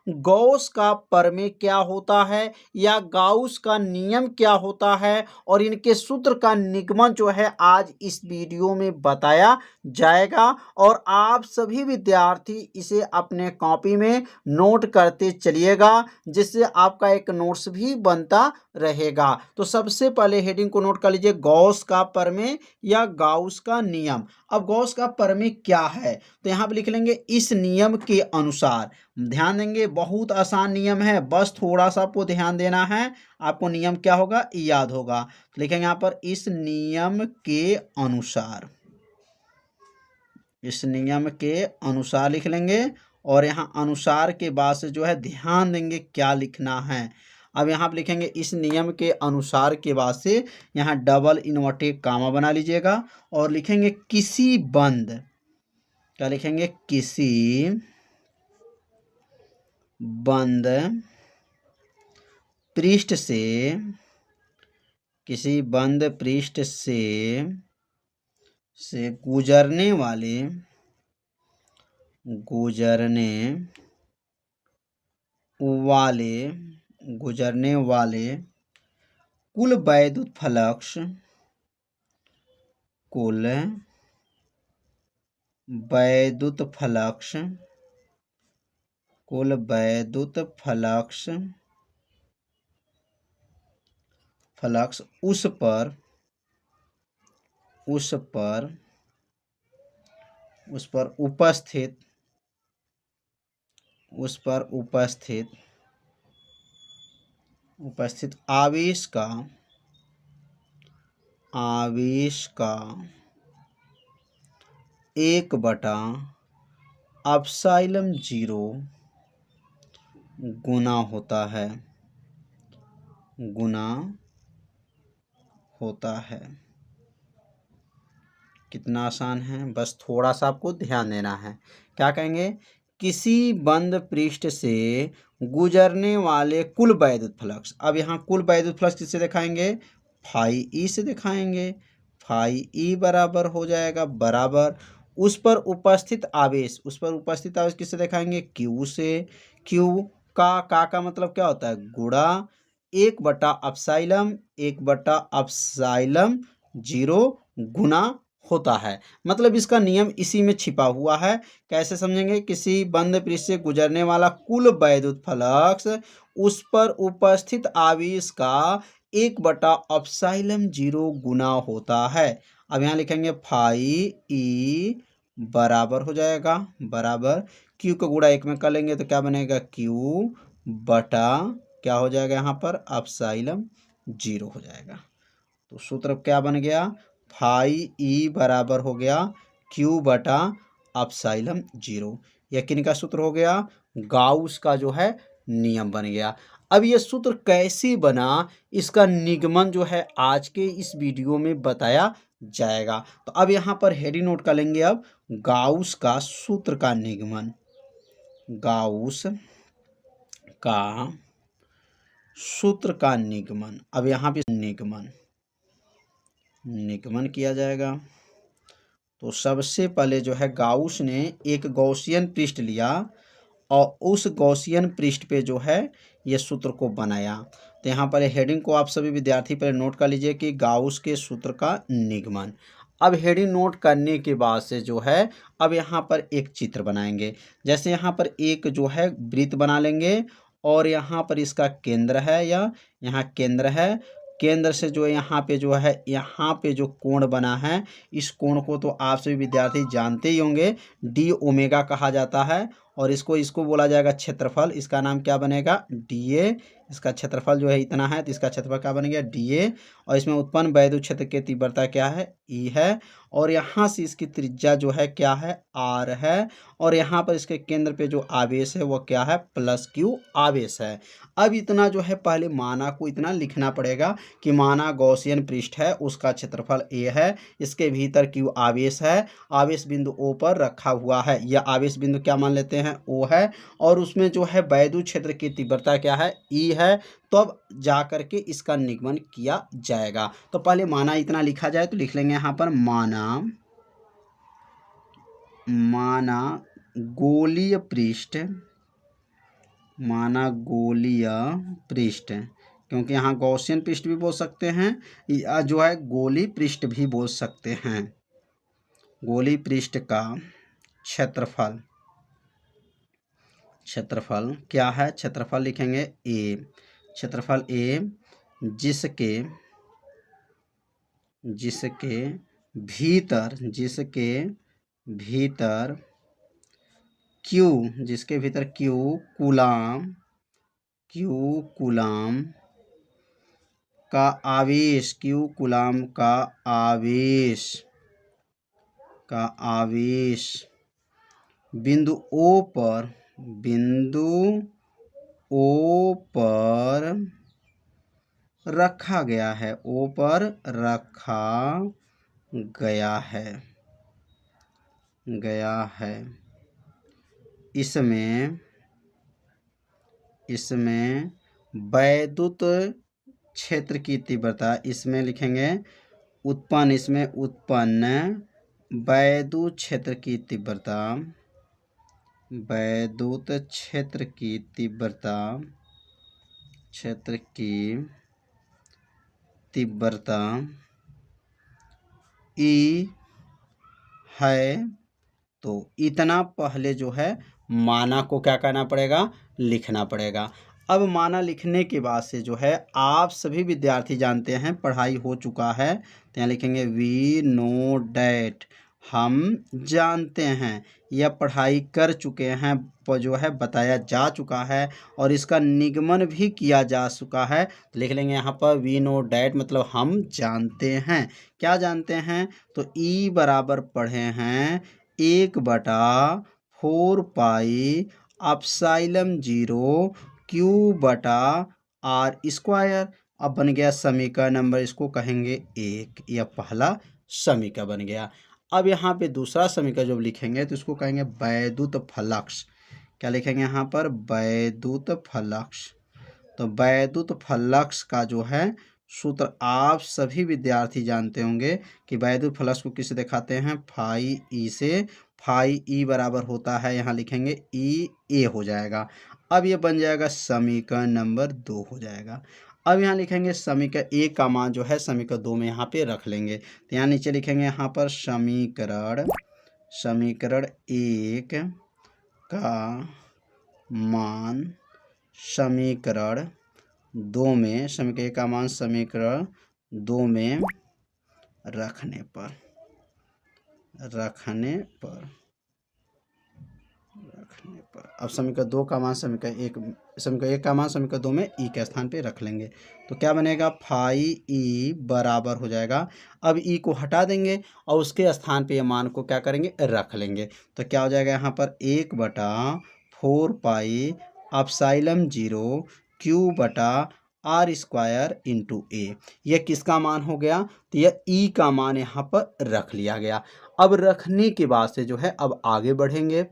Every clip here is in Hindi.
गॉस का प्रमेय क्या होता है या गाउस का नियम क्या होता है और इनके सूत्र का निगमन जो है आज इस वीडियो में बताया जाएगा और आप सभी विद्यार्थी इसे अपने कॉपी में नोट करते चलिएगा, जिससे आपका एक नोट्स भी बनता रहेगा। तो सबसे पहले हेडिंग को नोट कर लीजिए, गॉस का प्रमेय या गाउस का नियम। अब गॉस का प्रमेय क्या है तो यहाँ पे लिख लेंगे इस नियम के अनुसार। ध्यान देंगे, बहुत आसान नियम है, बस थोड़ा सा आपको ध्यान देना है, आपको नियम क्या होगा याद होगा। तो लिखेंगे यहाँ पर इस नियम के अनुसार, इस नियम के अनुसार लिख लेंगे और यहाँ अनुसार के बाद से जो है ध्यान देंगे क्या लिखना है। अब यहाँ पे लिखेंगे इस नियम के अनुसार के बाद से यहाँ डबल इन्वर्टेड कामा बना लीजिएगा और लिखेंगे किसी बंद, क्या लिखेंगे, किसी बंद पृष्ठ से, किसी बंद पृष्ठ से गुजरने वाले कुल वैद्युत फ्लक्स, कुल वैद्युत फ्लक्स उस पर उपस्थित आवेश का 1/ε0 गुना होता है। कितना आसान है, बस थोड़ा सा आपको ध्यान देना है। क्या कहेंगे, किसी बंद पृष्ठ से गुजरने वाले कुल वैद्युत फ्लक्स। अब यहाँ कुल वैद्युत फ्लक्स किससे दिखाएंगे, फाई ई से दिखाएंगे। फाई ई बराबर हो जाएगा बराबर उस पर उपस्थित आवेश, किससे दिखाएंगे, क्यू से। क्यू का मतलब क्या होता है, गुणा 1/ε0 गुना होता है। मतलब इसका नियम इसी में छिपा हुआ है। कैसे समझेंगे, किसी बंद पृष्ठ से गुजरने वाला कुल वैद्युत फ्लक्स उस पर उपस्थित आवेश का 1/ε0 गुना होता है। अब यहाँ लिखेंगे फाई ई बराबर हो जाएगा बराबर क्यू को गुणा 1 में कर लेंगे तो क्या बनेगा, क्यू बटा क्या हो जाएगा, यहाँ पर ε0 हो जाएगा। तो सूत्र क्या बन गया, फाई ई बराबर हो गया क्यू बटा ε0। यह किन का सूत्र हो गया, गाउस का जो है नियम बन गया। अब ये सूत्र कैसे बना, इसका निगमन जो है आज के इस वीडियो में बताया जाएगा। तो अब यहाँ पर हेडिंग नोट कर लेंगे, अब गाउस का सूत्र का निगमन, गाउस का सूत्र का निगमन। अब यहाँ पे निगमन किया जाएगा। तो सबसे पहले जो है गाउस ने एक गॉसियन पृष्ठ लिया और उस गॉसियन पृष्ठ पे जो है ये सूत्र को बनाया। तो यहाँ पर हेडिंग को आप सभी विद्यार्थी पहले नोट कर लीजिए कि गाउस के सूत्र का निगमन। अब हेडिंग नोट करने के बाद से जो है अब यहाँ पर एक चित्र बनाएंगे। जैसे यहाँ पर एक जो है वृत्त बना लेंगे और यहाँ पर इसका केंद्र है या यहाँ केंद्र है। केंद्र से जो यहाँ पे जो है यहाँ पे जो कोण बना है, इस कोण को तो आप सभी विद्यार्थी जानते ही होंगे, डी ओमेगा कहा जाता है। और इसको बोला जाएगा क्षेत्रफल। इसका नाम क्या बनेगा, डी ए। इसका क्षेत्रफल जो है इतना है तो इसका क्षेत्रफल क्या बन गया, डी ए। और इसमें उत्पन्न वैद्युत क्षेत्र की तीव्रता क्या है, ई है। और यहाँ से इसकी त्रिज्या जो है क्या है, आर है। और यहाँ पर इसके केंद्र पे जो आवेश है वो क्या है, प्लस क्यू आवेश है। अब इतना जो है पहले माना को इतना लिखना पड़ेगा कि माना गॉसियन पृष्ठ है, उसका क्षेत्रफल ए है, इसके भीतर क्यू आवेश है, आवेश बिंदु ओ पर रखा हुआ है। यह आवेश बिंदु क्या मान लेते हैं, ओ है। और उसमें जो है वैद्युत क्षेत्र की तीव्रता क्या है, ई है। तो अब जा करके इसका निगमन किया जाएगा। तो पहले माना इतना लिखा जाए तो लिख लेंगे यहाँ पर माना गोलीय पृष्ठ माना गोलीय पृष्ठ, क्योंकि यहाँ गॉसियन पृष्ठ भी बोल सकते हैं या जो है गोली पृष्ठ भी बोल सकते हैं। गोली पृष्ठ का क्षेत्रफल, क्षेत्रफल क्या है? क्षेत्रफल लिखेंगे ए, क्षेत्रफल ए जिसके भीतर क्यू, जिसके भीतर क्यू कूलाम का आवेश, क्यू कूलाम का आवेश बिंदु ओ पर रखा गया है, ओ पर रखा गया है। इसमें वैद्युत क्षेत्र की तीव्रता, इसमें लिखेंगे उत्पन्न वैद्युत क्षेत्र की तीव्रता ई है। तो इतना पहले जो है माना को क्या करना पड़ेगा? लिखना पड़ेगा। अब माना लिखने के बाद से जो है आप सभी विद्यार्थी जानते हैं पढ़ाई हो चुका है, तो यहाँ लिखेंगे वी नो डैट, हम जानते हैं, यह पढ़ाई कर चुके हैं, जो है बताया जा चुका है और इसका निगमन भी किया जा चुका है। तो लिख लेंगे यहाँ पर वी नो डैट, मतलब हम जानते हैं। क्या जानते हैं? तो ई बराबर पढ़े हैं 1/4 पाई एप्सिलॉन 0 क्यू बटा आर स्क्वायर। अब बन गया समीकरण नंबर, इसको कहेंगे 1, यह पहला समीकरण बन गया। अब यहाँ पे दूसरा समीकरण जब लिखेंगे तो इसको कहेंगे वैद्युत फ्लक्स। क्या लिखेंगे यहाँ पर? वैद्युत फ्लक्स। तो वैद्युत फ्लक्स का जो है सूत्र आप सभी विद्यार्थी जानते होंगे कि वैद्युत फ्लक्स को किसे दिखाते हैं? फाई ई से। फाई ई बराबर होता है, यहाँ लिखेंगे ई ए हो जाएगा। अब ये बन जाएगा समीकरण नंबर 2 हो जाएगा। अब यहाँ लिखेंगे समीकरण 1 का मान जो है समीकरण 2 में यहाँ पे रख लेंगे। तो यहाँ नीचे लिखेंगे यहाँ पर समीकरण 1 का मान समीकरण 2 में, समीकरण 1 का मान समीकरण 2 में रखने पर अब समीकरण 2 का मान समीकरण 1 का मान समीकरण 2 में ई के स्थान पे रख लेंगे। तो क्या बनेगा? फाई ई बराबर हो जाएगा। अब ई को हटा देंगे और उसके स्थान पे ये मान को क्या करेंगे? रख लेंगे। तो क्या हो जाएगा यहाँ पर 1/4 पाई एप्सिलॉन 0 क्यू बटा आर स्क्वायर इंटू ए। यह किसका मान हो गया? तो यह ई का मान यहाँ पर रख लिया गया। अब रखने के बाद से जो है अब आगे बढ़ेंगे।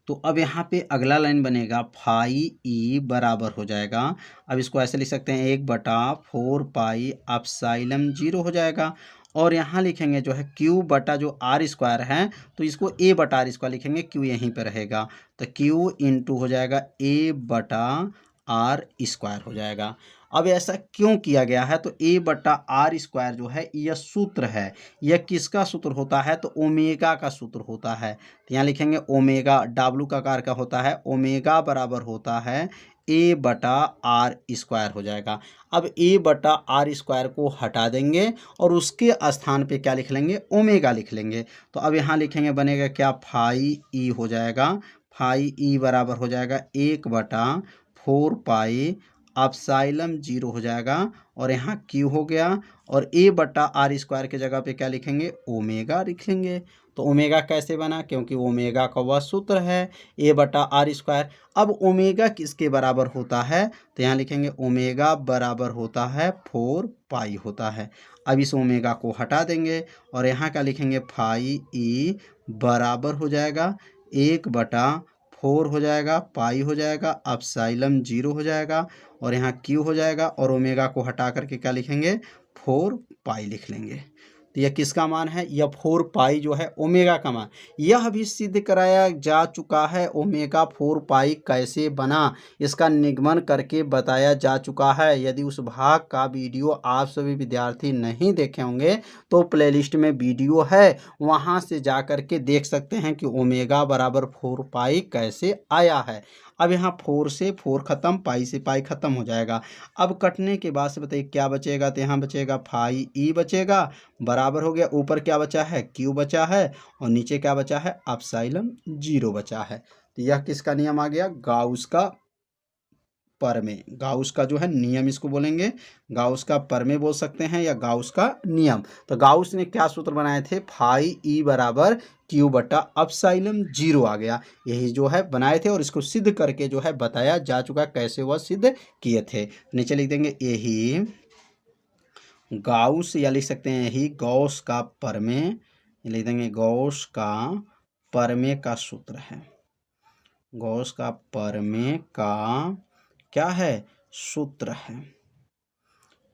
तो अब यहाँ पे अगला लाइन बनेगा फाई ई बराबर हो जाएगा, अब इसको ऐसे लिख सकते हैं 1/4 पाई एप्सिलॉन 0 हो जाएगा। और यहाँ लिखेंगे जो है क्यू बटा जो आर स्क्वायर है, तो इसको ए बटा आर स्क्वायर लिखेंगे, क्यू यहीं पे रहेगा। तो क्यू इंटू हो जाएगा ए बटा आर स्क्वायर हो जाएगा। अब ऐसा क्यों किया गया है? तो ए बटा आर स्क्वायर जो है यह सूत्र है, यह किसका सूत्र होता है? तो ओमेगा का सूत्र होता है। तो यहाँ लिखेंगे ओमेगा, डब्लू का आकार का होता है, ओमेगा बराबर होता है ए बटा आर स्क्वायर हो जाएगा। अब ए बटा आर स्क्वायर को हटा देंगे और उसके स्थान पे क्या लिख लेंगे? ओमेगा लिख लेंगे। तो अब यहाँ लिखेंगे बनेगा क्या? फाई ई हो जाएगा। फाई ई बराबर हो जाएगा 1/4 पाई एप्सिलॉन 0 हो जाएगा और यहाँ क्यू हो गया और ए बटा आर स्क्वायर के जगह पे क्या लिखेंगे? ओमेगा लिखेंगे। तो ओमेगा कैसे बना? क्योंकि ओमेगा का वह सूत्र है ए बटा आर स्क्वायर। अब ओमेगा किसके बराबर होता है? तो यहाँ लिखेंगे ओमेगा बराबर होता है 4 पाई होता है। अब इस ओमेगा को हटा देंगे और यहाँ क्या लिखेंगे? फाई ई बराबर हो जाएगा 1/4 हो जाएगा, पाई हो जाएगा, एप्सिलॉन 0 हो जाएगा और यहाँ क्यू हो जाएगा और ओमेगा को हटा करके क्या लिखेंगे? 4 पाई लिख लेंगे। तो यह किसका मान है, यह 4 पाई जो है ओमेगा का मान। यह भी सिद्ध कराया जा चुका है ओमेगा 4 पाई कैसे बना, इसका निगमन करके बताया जा चुका है। यदि उस भाग का वीडियो आप सभी विद्यार्थी नहीं देखे होंगे तो प्लेलिस्ट में वीडियो है, वहां से जा कर के देख सकते हैं कि ओमेगा बराबर 4 पाई कैसे आया है। अब यहाँ 4 से 4 खत्म, पाई से पाई खत्म हो जाएगा। अब कटने के बाद से बताइए क्या बचेगा, तो यहाँ बचेगा 5e बचेगा, बराबर हो गया, ऊपर क्या बचा है, q बचा है, और नीचे क्या बचा है, एप्सिलॉन 0 बचा है। तो यह किसका नियम आ गया, गाउस का परमेय। गाउस का जो है नियम इसको बोलेंगे, गाउस का परमेय बोल सकते हैं या गाउस का नियम। तो गाउस ने क्या सूत्र बनाए थे, 5e बराबर q बटा एप्सिलॉन 0 आ गया, यही जो है बनाए थे और इसको सिद्ध करके जो है बताया जा चुका, कैसे वह सिद्ध किए थे। नीचे लिख देंगे यही गाउस, या लिख सकते हैं यही गॉस का परमेय, लिख देंगे गॉस का परमेय का सूत्र है। गॉस का परमेय का क्या है, सूत्र है।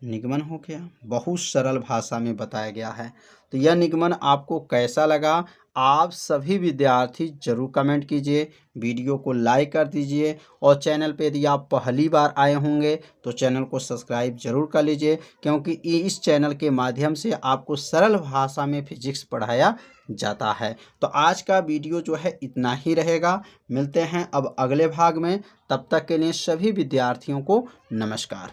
निगमन हो गया, बहुत सरल भाषा में बताया गया है। तो यह निगमन आपको कैसा लगा, आप सभी विद्यार्थी जरूर कमेंट कीजिए, वीडियो को लाइक कर दीजिए, और चैनल पे यदि आप पहली बार आए होंगे तो चैनल को सब्सक्राइब जरूर कर लीजिए, क्योंकि इस चैनल के माध्यम से आपको सरल भाषा में फिजिक्स पढ़ाया जाता है। तो आज का वीडियो जो है इतना ही रहेगा, मिलते हैं अब अगले भाग में, तब तक के लिए सभी विद्यार्थियों को नमस्कार।